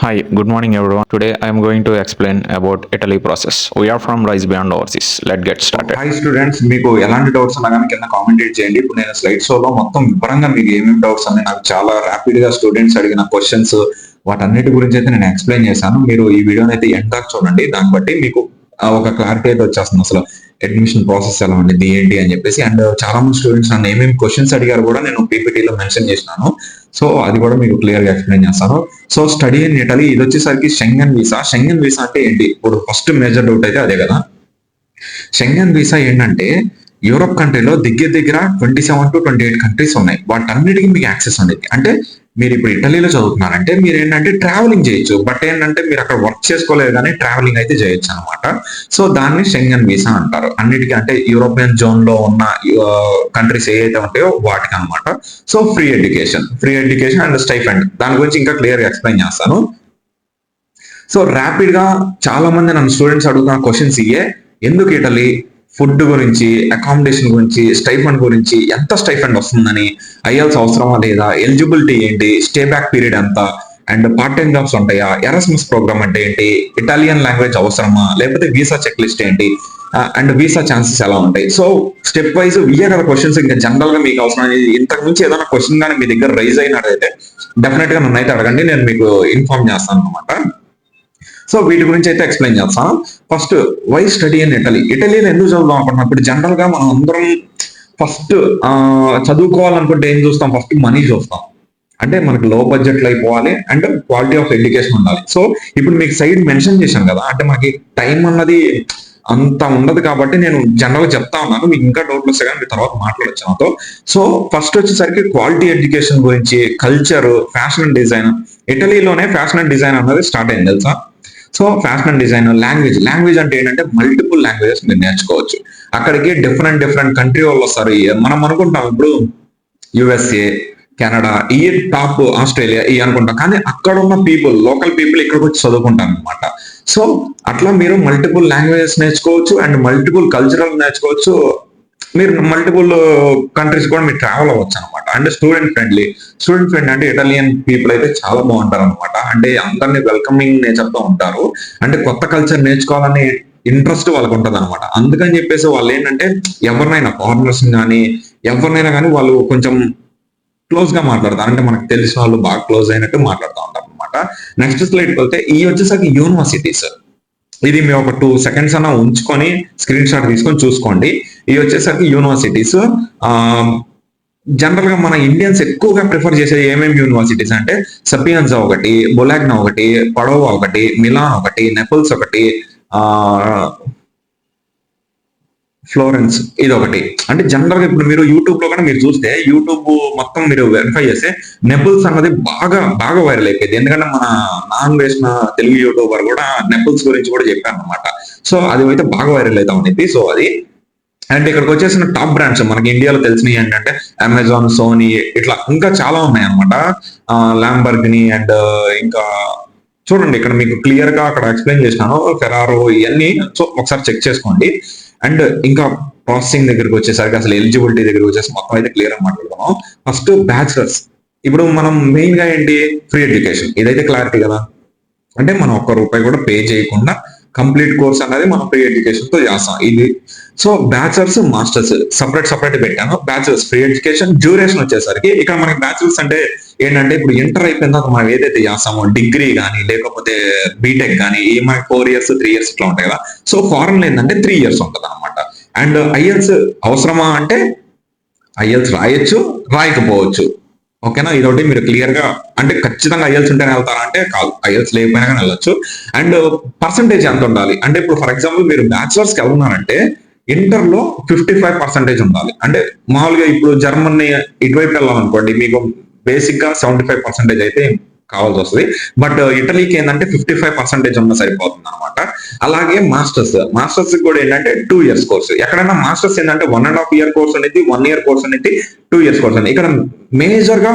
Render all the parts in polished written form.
Hi, good morning everyone. Today I am going to explain about Italy process. We are from Rise Beyond Overseas. Let's get started. Hi students, మీకు ఎలాంటి doubts ఉన్నా కానీ కింద కామెంటేట్ చేయండి. ఇప్పుడు నేను slide షోలో మొత్తం వివరంగా మీకు ఏమేమి డౌట్స్ ఉన్నాయి, నాకు చాలా ర్యాపిడ్ గా స్టూడెంట్స్ అడిగిన క్వశ్చన్స్ వాటన్నిటి గురించి అయితే నేను ఎక్స్ప్లెయిన్ చేశాను. మీరు ఈ వీడియోని అయితే ఎండ్ దాకా చూడండి. దాన్ని బట్టి మీకు ఒక క్లారిటీ అయితే వచ్చేస్తుంది అసలు అడ్మిషన్ ప్రాసెస్ ఎలా ఉండేది ఏంటి అని చెప్పేసి. అండ్ చాలా మంది స్టూడెంట్స్ నన్ను ఏమేమి క్వశ్చన్స్ అడిగారు కూడా నేను పీపీటీలో మెన్షన్ చేసినాను. సో అది కూడా మీకు క్లియర్ గా ఎక్స్ప్లెయిన్ చేస్తాను. సో స్టడీ ఇన్ ఇటలీ, ఇది వచ్చేసరికి షెంగన్ వీసా. షెంగన్ వీసా అంటే ఏంటి? ఇప్పుడు ఫస్ట్ మేజర్ డౌట్ అయితే అదే కదా. షెంగన్ వీసా ఏంటంటే యూరోప్ కంట్రీలో దగ్గర 27 to 28 కంట్రీస్ ఉన్నాయి. వాటన్నిటికీ మీకు యాక్సెస్ ఉండేది. అంటే మీరు ఇప్పుడు ఇటలీలో చదువుతున్నారంటే మీరు ఏంటంటే ట్రావెలింగ్ చేయొచ్చు. బట్ ఏంటంటే మీరు అక్కడ వర్క్ చేసుకోలేదు కానీ ట్రావెలింగ్ అయితే చేయొచ్చు అనమాట. సో దాన్ని షెంగన్ వీసా అంటారు. అన్నిటికీ అంటే యూరోపియన్ జోన్ లో ఉన్న కంట్రీస్ ఏవైతే ఉంటాయో వాటికి అనమాట. So free education and stipend, దాని గురించి ఇంకా క్లియర్ గా ఎక్స్ప్లెయిన్ చేస్తాను. సో ర్యాపిడ్ గా చాలా మంది నన్ను స్టూడెంట్స్ అడుగుతున్న క్వశ్చన్స్ ఇయే. ఎందుకు ఇటలీ, ఫుడ్ గురించి, అకామిడేషన్ గురించి, స్టైఫండ్ గురించి, ఎంత స్టైఫండ్ వస్తుందని, ఐఎల్స్ అవసరమా లేదా, ఎలిజిబిలిటీ ఏంటి, స్టే బ్యాక్ పీరియడ్ ఎంత, అండ్ పార్ట్ టైం జాబ్స్ ఉంటాయా, ఎరస్మస్ ప్రోగ్రామ్ అంటే ఏంటి, ఇటాలియన్ లాంగ్వేజ్ అవసరమా, లేకపోతే వీసా చెక్ లిస్ట్ ఏంటి, అండ్ వీసా ఛాన్సెస్ ఎలా ఉంటాయి. సో స్టెప్ వైజ్ ఇయే కదా క్వశ్చన్స్. ఇంకా జనరల్ గా మీకు అవసరం ఇంతకు నుంచి ఏదైనా క్వశ్చన్ కానీ మీ దగ్గర రైజ్ అయినట్టయితే డెఫినెట్ గా నన్ను అయితే అడగండి, నేను మీకు ఇన్ఫార్మ్ చేస్తాను అనమాట. సో వీటి గురించి అయితే ఎక్స్ప్లెయిన్ చేస్తాను. First, why study in Italy. ఇటలీలో ఎందుకు చదువుదాం అనుకుంటున్నాం? ఇప్పుడు జనరల్ గా మనం అందరం ఫస్ట్ చదువుకోవాలనుకుంటే ఏం చూస్తాం? ఫస్ట్ మనీ చూస్తాం. అంటే మనకు లో బడ్జెట్ లో అయిపోవాలి అండ్ క్వాలిటీ ఆఫ్ ఎడ్యుకేషన్ ఉండాలి. సో ఇప్పుడు మీకు సైడ్ మెన్షన్ చేశాను కదా, అంటే మనకి టైం అన్నది అంత ఉండదు కాబట్టి నేను జనరల్ గా చెప్తా ఉన్నాను. మీకు ఇంకా డౌట్లు వస్తాయి కానీ మీ తర్వాత మాట్లాడొచ్చు నాతో. సో ఫస్ట్ వచ్చేసరికి క్వాలిటీ ఎడ్యుకేషన్ గురించి, కల్చర్, ఫ్యాషన్ అండ్ డిజైన్. ఇటలీలోనే ఫ్యాషన్ అండ్ డిజైన్ అన్నది స్టార్ట్ అయింది తెలుసా. So fashion and design, language అంటే ఏంటంటే మల్టిపుల్ లాంగ్వేజెస్ మీరు నేర్చుకోవచ్చు. అక్కడికి డిఫరెంట్ కంట్రీ వాళ్ళు వస్తారు. మనం అనుకుంటాం ఇప్పుడు యుఎస్ఏ, కెనడా, ఈ టాప్, ఆస్ట్రేలియా ఈ అనుకుంటాం. కానీ అక్కడ ఉన్న లోకల్ పీపుల్ ఇక్కడికి వచ్చి చదువుకుంటారు అనమాట. సో అట్లా మీరు మల్టిపుల్ లాంగ్వేజెస్ నేర్చుకోవచ్చు అండ్ మల్టిపుల్ కల్చరల్ నేర్చుకోవచ్చు. మీరు మల్టిపుల్ కంట్రీస్ కూడా మీరు ట్రావెల్ అవ్వచ్చు అనమాట. అంటే స్టూడెంట్ ఫ్రెండ్ అంటే ఇటాలియన్ పీపుల్ అయితే చాలా బాగుంటారు అనమాట. అంటే అందరినీ వెల్కమింగ్ నేచర్తో ఉంటారు. అంటే కొత్త కల్చర్ నేర్చుకోవాలని ఇంట్రెస్ట్ వాళ్ళకు ఉంటుంది అనమాట. అందుకని చెప్పేసి వాళ్ళు ఏంటంటే ఎవరినైనా ఫారినర్స్ కానీ ఎవరినైనా కానీ వాళ్ళు కొంచెం క్లోజ్ గా మాట్లాడతారు. అంటే మనకు తెలిసిన వాళ్ళు బాగా క్లోజ్ అయినట్టు మాట్లాడుతూ ఉంటారు అనమాట. నెక్స్ట్ స్లైడ్ పోతే ఈ వచ్చేసరికి యూనివర్సిటీస్. ఇది మేము ఒక 2 seconds అన్న ఉంచుకొని స్క్రీన్ షాట్ తీసుకొని చూసుకోండి. ఇవి వచ్చేసరికి యూనివర్సిటీస్. జనరల్ గా మన ఇండియన్స్ ఎక్కువగా ప్రిఫర్ చేసే ఏమేమి యూనివర్సిటీస్ అంటే సపియన్జా ఒకటి, బొలాగ్నా ఒకటి, పడోవా ఒకటి, మిలాన్ ఒకటి, నెపుల్స్ ఒకటి, ఫ్లోరెన్స్ ఇది ఒకటి. అంటే జనరల్ గా ఇప్పుడు మీరు యూట్యూబ్ లో కూడా మీరు చూస్తే యూట్యూబ్ మొత్తం మీరు వెరిఫై చేస్తే నెపుల్స్ అన్నది బాగా వైరల్ అయిపోయింది. ఎందుకంటే మన నాన్ వేసిన తెలుగు యూట్యూబర్ కూడా నెపుల్స్ గురించి కూడా చెప్పాను అనమాట. సో అది అయితే బాగా వైరల్ అవుతా ఉండేది. సో అది అండ్ ఇక్కడికి వచ్చేసిన టాప్ బ్రాండ్స్ మనకి ఇండియాలో తెలిసినవి ఏంటంటే అమెజాన్, సోనీ, ఇట్లా ఇంకా చాలా ఉన్నాయి అనమాట. ల్యాంబర్గిని అండ్ ఇంకా చూడండి ఇక్కడ మీకు క్లియర్ గా అక్కడ ఎక్స్ప్లెయిన్ చేసినాను. ఫెరారో ఇవన్నీ. సో ఒకసారి చెక్ చేసుకోండి. అండ్ ఇంకా ప్రాసెసింగ్ దగ్గరికి వచ్చేసరికి అసలు ఎలిజిబిలిటీ దగ్గరికి వచ్చేసి మొత్తం అయితే క్లియర్ గా మాట్లాడుతున్నాం. First bachelors. ఇప్పుడు మనం మెయిన్ గా ఏంటి? Free education. ఇదైతే క్లారిటీ కదా. అంటే మనం ₹1 కూడా పే చేయకుండా కంప్లీట్ కోర్స్ అనేది మనం ఫ్రీ ఎడ్యుకేషన్ తో చేస్తాం. ఇది సో బ్యాచిలర్స్, మాస్టర్స్ సపరేట్ పెట్టాను. Bachelors free education. డ్యూరేషన్ వచ్చేసరికి ఇక్కడ మనకి బ్యాచిలర్స్ అంటే ఏంటంటే ఇప్పుడు ఇంటర్ అయిపోయిన తర్వాత మనం ఏదైతే చేస్తామో డిగ్రీ కానీ లేకపోతే బీటెక్ కానీ ఈ మనకి 4 years 3 years ఇట్లా ఉంటాయి కదా. సో ఫారెన్ లో ఏంటంటే 3 years ఉంటుంది అనమాట. అండ్ ఐఎల్స్ అవసరమా అంటే ఐఎల్స్ రాయొచ్చు, రాయకపోవచ్చు. ఓకేనా, ఇదొకటి మీరు క్లియర్ గా. అంటే ఖచ్చితంగా ఐఎల్స్ ఉంటేనే వెళ్తారా అంటే కాదు, ఐఎల్స్ లేకపోయినా కానీ వెళ్ళొచ్చు. అండ్ పర్సంటేజ్ ఎంత ఉండాలి అంటే ఇప్పుడు ఫర్ ఎగ్జాంపుల్ మీరు బ్యాచిలర్స్ కి వెళ్తున్నారంటే ఇంటర్ లో 55% ఉండాలి. అంటే మామూలుగా ఇప్పుడు జర్మనీ ఇటువైపు వెళ్ళాలనుకోండి మీకు బేసిక్ గా 75% అయితే కావాల్సి వస్తుంది. బట్ ఇటలీకి ఏంటంటే 55% ఉన్న సరిపోతుంది అనమాట. అలాగే మాస్టర్స్ కూడా ఏంటంటే 2 years కోర్స్. ఎక్కడైనా మాస్టర్స్ ఏంటంటే 1.5 year కోర్స్ అనేది, 1 year కోర్స్ అనేది, 2 years కోర్స్ అనేది. ఇక్కడ మేజర్ గా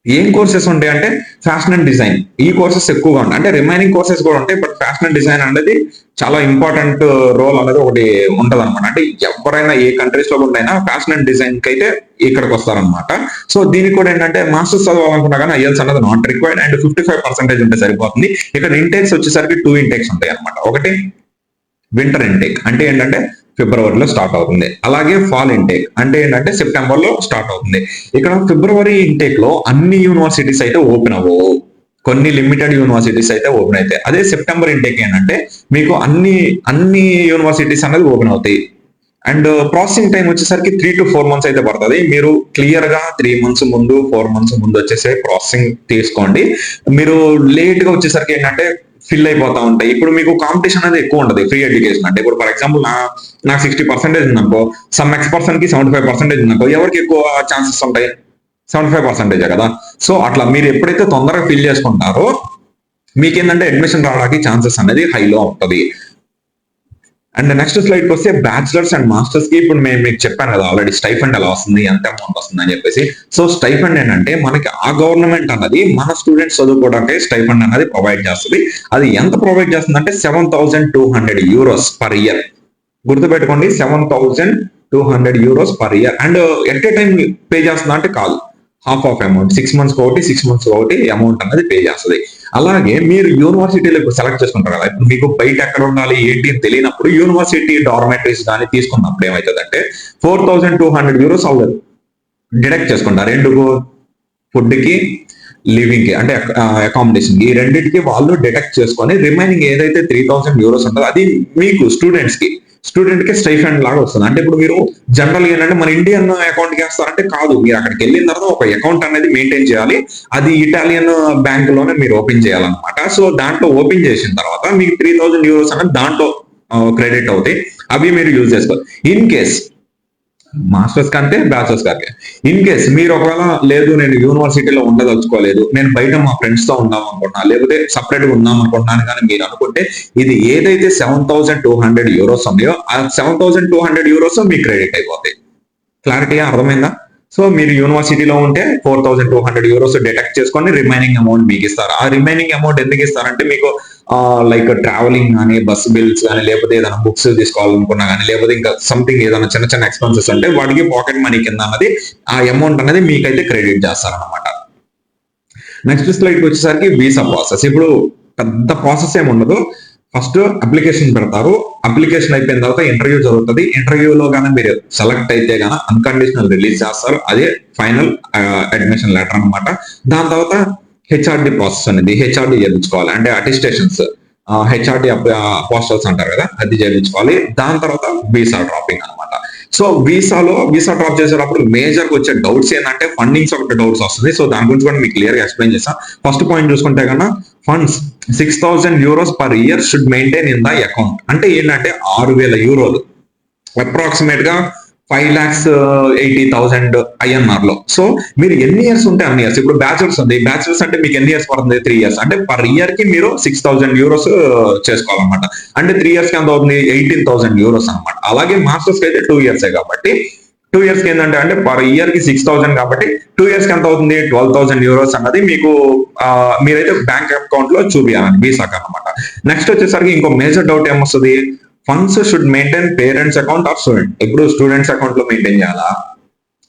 ఏం కోర్సెస్ ఉంటాయి అంటే ఫ్యాషన్ అండ్ డిజైన్, ఈ కోర్సెస్ ఎక్కువగా ఉంటాయి. అంటే రిమైనింగ్ కోర్సెస్ కూడా ఉంటాయి, బట్ ఫ్యాషన్ అండ్ డిజైన్ అనేది చాలా ఇంపార్టెంట్ రోల్ అనేది ఒకటి ఉంటది అనమాట. అంటే ఎవరైనా ఏ కంట్రీస్ లో కూడా అయినా ఫ్యాషన్ అండ్ డిజైన్ కి అయితే ఇక్కడికి వస్తారనమాట. సో దీనికి కూడా ఏంటంటే మాస్టర్స్ చదవాలనుకున్నా కానీ ఐఎల్స్ అనేది నాట్ రిక్వైర్డ్, అండ్ 55% ఉంటే సరిపోతుంది. ఇక్కడ ఇంటేక్స్ వచ్చేసరికి 2 ఇంటేక్స్ ఉంటాయి అనమాట. ఒకటి వింటర్ ఇంటేక్ అంటే ఏంటంటే ఫిబ్రవరిలో స్టార్ట్ అవుతుంది. అలాగే ఫాల్ ఇంటేక్ అంటే ఏంటంటే సెప్టెంబర్ లో స్టార్ట్ అవుతుంది. ఇక్కడ ఫిబ్రవరి ఇంటేక్ లో అన్ని యూనివర్సిటీస్ అయితే ఓపెన్ అవ్వవు, కొన్ని లిమిటెడ్ యూనివర్సిటీస్ అయితే ఓపెన్ అవుతాయి. అదే సెప్టెంబర్ ఇంటేక్ ఏంటంటే మీకు అన్ని యూనివర్సిటీస్ అనేది ఓపెన్ అవుతాయి. అండ్ ప్రాసెసింగ్ టైం వచ్చేసరికి 3 to 4 months అయితే పడుతుంది. మీరు క్లియర్ గా 3 months ముందు 4 months ముందు వచ్చేసి ప్రాసెసింగ్ తీసుకోండి. మీరు లేట్ గా వచ్చేసరికి ఏంటంటే ఫిల్ అయిపోతా ఉంటాయి. ఇప్పుడు మీకు కాంపిటీషన్ అనేది ఎక్కువ ఉంటుంది ఫ్రీ ఎడ్యుకేషన్ అంటే. ఇప్పుడు ఫర్ ఎగ్జాంపుల్ నాకు 60% ఉందనుకో, సమ్ ఎక్స్ పర్సన్ కి 75% ఉందనుకో, ఎవరికి ఎక్కువ ఛాన్సెస్ ఉంటాయి? 75% కదా. సో అట్లా మీరు ఎప్పుడైతే తొందరగా ఫిల్ చేసుకుంటారో మీకేంటంటే అడ్మిషన్ రావడానికి ఛాన్సెస్ అనేది హైలో ఉంటుంది. అండ్ నెక్స్ట్ స్లైడ్ కి వస్తే బ్యాచిలర్స్ అండ్ మాస్టర్స్ కి ఇప్పుడు నేను మీకు చెప్పాను కదా ఆల్రెడీ స్టైఫండ్ ఎలా వస్తుంది, ఎంత అమౌంట్ వస్తుంది అని చెప్పేసి. సో స్టైఫండ్ ఏంటంటే మనకి ఆ గవర్నమెంట్ అన్నది మన స్టూడెంట్స్ చదువుకోవడానికి స్టైఫండ్ అనేది ప్రొవైడ్ చేస్తుంది. అది ఎంత ప్రొవైడ్ చేస్తుంది అంటే 7,200 euros పర్ ఇయర్. గుర్తుపెట్టుకోండి, 7,200 euros per year. And at a time pay చేస్తుందా అంటే కాదు, హాఫ్ ఆఫ్ అమౌంట్ 6 months ఒకటి 6 months ఒకటి అమౌంట్ అనేది పే చేస్తుంది. అలాగే మీరు యూనివర్సిటీలో ఇప్పుడు సెలెక్ట్ చేసుకుంటారు కదా, ఇప్పుడు మీకు బయట ఎక్కడ ఉండాలి ఏంటి అని తెలియనప్పుడు యూనివర్సిటీ డార్మెటరీస్ కానీ తీసుకున్నప్పుడు ఏమవుతుందంటే 4,200 euros అవుతుంది డిడక్ట్ చేసుకుంటారు. ఎందుకు? ఫుడ్ కి, లివింగ్ కి అంటే అకామిడేషన్ కి, ఈ రెండింటికి వాళ్ళు డిడక్ట్ చేసుకొని రిమైనింగ్ ఏదైతే 3,000 euros ఉంటుందో అది మీకు స్టూడెంట్ కి స్టైఫండ్ లాగా వస్తుంది. అంటే ఇప్పుడు మీరు జనరల్ ఏంటంటే మన ఇండియన్ అకౌంట్ కి వేస్తారంటే కాదు, మీరు అక్కడికి వెళ్ళిన తర్వాత ఒక అకౌంట్ అనేది మెయింటైన్ చేయాలి. అది ఇటాలియన్ బ్యాంక్ లోనే మీరు ఓపెన్ చేయాలన్నమాట. సో దాంట్లో ఓపెన్ చేసిన తర్వాత మీకు 3,000 euros అనేది దాంట్లో క్రెడిట్ అవుతాయి. అవి మీరు యూజ్ చేసుకోవాలి. ఇన్ కేస్ మాస్టర్స్ కంటే బ్యాచిలర్స్ కంటే ఇన్ కేస్ మీరు ఒకవేళ లేదు నేను యూనివర్సిటీలో ఉండదలుచుకోలేదు, నేను బయట మా ఫ్రెండ్స్ తో ఉందాం అనుకుంటున్నా, లేకపోతే సపరేట్ గా ఉందాం అనుకుంటున్నాను కానీ మీరు అనుకుంటే ఇది ఏదైతే 7,200 euros ఉన్నాయో ఆ 7,200 euros మీకు క్రెడిట్ అయిపోతాయి. క్లారిటీగా అర్థమైందా? సో మీరు యూనివర్సిటీలో ఉంటే 4,200 euros డిడక్ట్ చేసుకొని రిమైనింగ్ అమౌంట్ మీకు ఇస్తారు. ఆ రిమైనింగ్ అమౌంట్ ఎందుకు ఇస్తారంటే మీకు లైక్ ట్రావెలింగ్ కానీ, బస్ బిల్స్ కానీ, లేకపోతే ఏదైనా బుక్స్ తీసుకోవాలనుకున్నా కానీ, లేకపోతే ఇంకా సంథింగ్ ఏదైనా చిన్న చిన్న ఎక్స్పెన్సెస్ అంటే వాటికి పాకెట్ మనీ కింద అన్నది ఆ అమౌంట్ అనేది మీకైతే క్రెడిట్ చేస్తారనమాట. నెక్స్ట్ స్లైడ్ కి వచ్చేసరికి వీసా ప్రాసెస్. ఇప్పుడు పెద్ద ప్రాసెస్ ఏమి ఉండదు. ఫస్ట్ అప్లికేషన్ పెడతారు, అప్లికేషన్ అయిపోయిన తర్వాత ఇంటర్వ్యూ జరుగుతుంది. ఇంటర్వ్యూలో గానీ మీరు సెలెక్ట్ అయితే గానీ అన్కండిషనల్ రిలీజ్ చేస్తారు, అదే ఫైనల్ అడ్మిషన్ లెటర్ అన్నమాట. దాని తర్వాత హెచ్ఆర్డి ప్రాసెస్ అనేది హెచ్ఆర్డి చేయించుకోవాలి, అంటే అటెస్టేషన్స్, హెచ్ఆర్డి పోస్టల్స్ అంటారు కదా, అది చేయించుకోవాలి. దాని తర్వాత వీసా డ్రాపింగ్ అన్నమాట. సో వీసా డ్రాప్ చేసేటప్పుడు మేజర్ గా వచ్చే డౌట్స్ ఏంటంటే ఫండింగ్స్ ఒకటి డౌట్స్ వస్తుంది. సో దాని గురించి కూడా మీకు క్లియర్ గా ఎక్స్ప్లెయిన్ చేస్తాను. ఫస్ట్ పాయింట్ చూసుకుంటే కన్నా funds 6,000 euros per year should maintain in the account. అంటే ఏంటంటే 6,000 euros అప్రాక్సిమేట్ గా 5,80,000 INR లో. సో మీరు ఎన్ని ఇయర్స్ ఉంటే అన్ని ఇయర్స్. ఇప్పుడు బ్యాచిలర్స్ ఉంది, బ్యాచిలర్స్ అంటే మీకు ఎన్ని ఇయర్స్ పడుతుంది? 3 years. అంటే పర్ ఇయర్ కి మీరు 6,000 euros చేసుకోవాలన్నమాట. అంటే 3 years కి ఎంత అవుతుంది? 18,000 euros అనమాట. అలాగే మాస్టర్స్ కి అయితే 2 years కాబట్టి 2 years కి ఏంటంటే అంటే పర్ ఇయర్ కి 6,000 కాబట్టి 2 years కి ఎంత అవుతుంది? 12,000 euros అన్నది మీకు మీరైతే బ్యాంక్ అకౌంట్ లో చూపించాలని వీసాకి అనమాట. నెక్స్ట్ వచ్చేసరికి ఇంకో మేజర్ డౌట్ ఏమొస్తుంది? Funds should maintain parents account of student. ఇప్పుడు స్టూడెంట్స్ అకౌంట్ లో మెయింటైన్ చేయాలా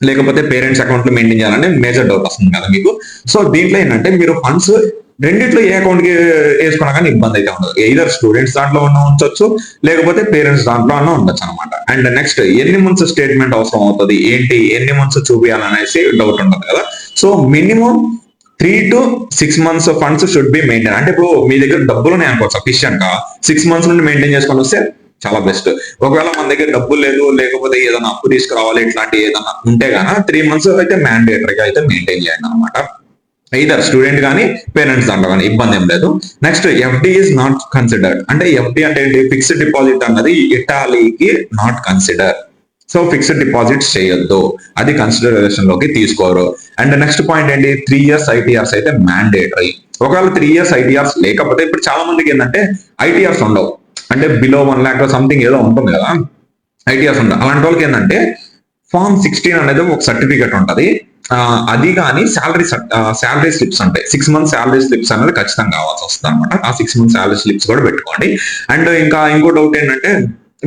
లేకపోతే పేరెంట్స్ అకౌంట్ లో మెయింటైన్ చేయాలని మేజర్ డౌట్ వస్తుంది కదా మీకు. సో దీంట్లో ఏంటంటే మీరు ఫండ్స్ రెండిట్లో ఏ అకౌంట్ కి వేసుకున్నా కానీ ఇబ్బంది అయితే ఉండదు. ఎయిదర్ స్టూడెంట్స్ దాంట్లో ఉంచొచ్చు, లేకపోతే పేరెంట్స్ దాంట్లో అన్న ఉండొచ్చు అనమాట. అండ్ నెక్స్ట్ ఎన్ని మంత్స్ స్టేట్మెంట్ అవసరం అవుతుంది, ఏంటి ఎన్ని మంత్స్ చూపించాలనేసి డౌట్ ఉంటుంది కదా. So minimum 3 to 6 months funds should be maintain. అంటే ఇప్పుడు మీ దగ్గర డబ్బులు అనుకో సఫిషియంట్ గా 6 months నుండి మెయింటైన్ చేసుకొని వస్తే చాలా బెస్ట్. ఒకవేళ మన దగ్గర డబ్బులు లేదు, లేకపోతే ఏదైనా అప్పు తీసుకురావాలి, ఇట్లాంటి ఏదైనా ఉంటే గానా 3 months అయితే మ్యాండేటరీగా అయితే మెయింటైన్ చేయండి అనమాట. ఇదర్ స్టూడెంట్ కానీ పేరెంట్స్ దాంట్లో కానీ ఇబ్బంది ఏం లేదు. Next FD is not considered. అంటే ఎఫ్డి అంటే ఏంటి? ఫిక్స్డ్ డిపాజిట్ అన్నది ఇటాలీకి not consider. So fixed deposits చేయొద్దు, అది కన్సిడరేషన్ లోకి తీసుకోరు. అండ్ నెక్స్ట్ పాయింట్ ఏంటి? 3 years ITRs అయితే మ్యాండేటరీ. ఒకవేళ 3 years ITRs లేకపోతే ఇప్పుడు చాలా మందికి ఏంటంటే ITRs ఉండవు, అంటే బిలో 1 lakh సంథింగ్ ఏదో ఉంటుంది కదా, ITRs ఉండవు. అలాంటి వాళ్ళకి ఏంటంటే Form 16 అనేది ఒక సర్టిఫికేట్ ఉంటది. అది కానీ శాలరీ స్లిప్స్ ఉంటాయి. 6 మంత్స్ శాలరీ స్లిప్స్ అనేది ఖచ్చితంగా కావాల్సి వస్తుంది అనమాట. ఆ 6 మంత్స్ శాలరీ స్లిప్స్ కూడా పెట్టుకోండి. అండ్ ఇంకా ఇంకో డౌట్ ఏంటంటే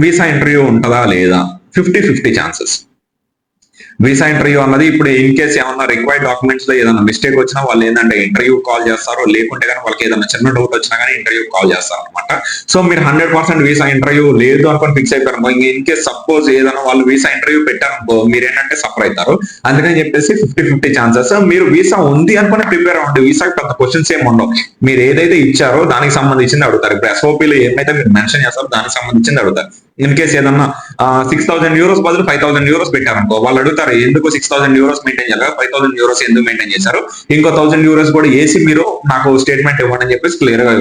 వీసా ఇంటర్వ్యూ ఉంటుందా లేదా? 50-50 ఛాన్సెస్. వీసా ఇంటర్వ్యూ అన్నది ఇప్పుడు ఇన్ కేస్ ఏమన్నా రిక్వైర్డ్ డాక్యుమెంట్స్ లో ఏదైనా మిస్టేక్ వచ్చినా వాళ్ళు ఏంటంటే ఇంటర్వ్యూ కాల్ చేస్తారు, లేకుంటే కానీ వాళ్ళకి ఏదైనా చిన్న డౌట్ వచ్చినా కానీ ఇంటర్వ్యూ కాల్ చేస్తారు అనమాట. సో మీరు 100% వీసా ఇంటర్వ్యూ లేదు అనుకొని ఫిక్స్ అయిపోయారు. ఇన్ కేస్ సపోజ్ ఏదైనా వాళ్ళు వీసా ఇంటర్వ్యూ పెట్టారనుకో మీరు ఏంటంటే సఫర్ అవుతారు. అందుకని చెప్పేసి 50-50 ఛాన్సెస్. మీరు వీసా ఉంది అనుకుని ప్రిపేర్ అవ్వండి. వీసా పెద్ద క్వశ్చన్స్ ఏమి ఉండవు. మీరు ఏదైతే ఇచ్చారో దానికి సంబంధించింది అడుగుతారు. ఇప్పుడు ఎస్ఓపీలో ఏమైతే మీరు మెన్షన్ చేస్తారో దానికి సంబంధించింది అడుగుతారు. ఇన్ కేస్ ఏదన్నా 6,000 euros బదులు 5,000 euros పెట్టారనుకో వాళ్ళు అడుగుతారు ఎందుకు 6,000 euros మెయింటైన్ చేయాలి, 5,000 euros ఎందుకు మెయింటైన్ చేశారు, ఇంకో 1,000 euros కూడా వేసి మీరు నాకు స్టేట్మెంట్ ఇవ్వండి అని చెప్పేసి క్లియర్ గా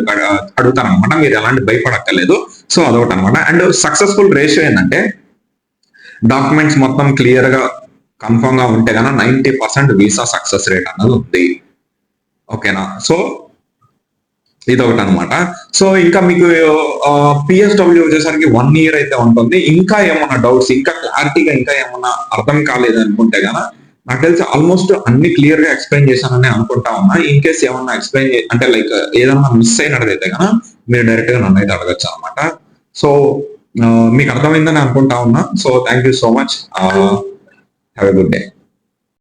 అడుగుతారు అనమాట. మీరు ఎలాంటి భయపడక్కర్లేదు. సో అదొకటి అనమాట. అండ్ సక్సెస్ఫుల్ రేషియో ఏంటంటే డాక్యుమెంట్స్ మొత్తం క్లియర్ గా కన్ఫర్మ్ గా ఉంటే కన్నా 90% వీసా సక్సెస్ రేట్ అన్నది ఉంది. ఓకేనా? సో ఇదొకటి అనమాట. సో ఇంకా మీకు పిఎస్డబ్ల్యూ వచ్చేసరికి 1 year అయితే ఉంటుంది. ఇంకా ఏమన్నా డౌట్స్, ఇంకా క్లారిటీగా ఇంకా ఏమన్నా అర్థం కాలేదు అనుకుంటే గన నాకు తెలిసి ఆల్మోస్ట్ అన్ని క్లియర్ గా ఎక్స్ప్లెయిన్ చేశానని అనుకుంటా ఉన్నా. ఇన్ కేస్ ఏమన్నా ఎక్స్ప్లెయిన్ అంటే లైక్ ఏదన్నా మిస్ అయినట్టయితే కనుక మీరు డైరెక్ట్ గా నన్ను అయితే అడగచ్చు అనమాట. సో మీకు అర్థమైందని అనుకుంటా ఉన్నా. So thank you so much. Have a good day.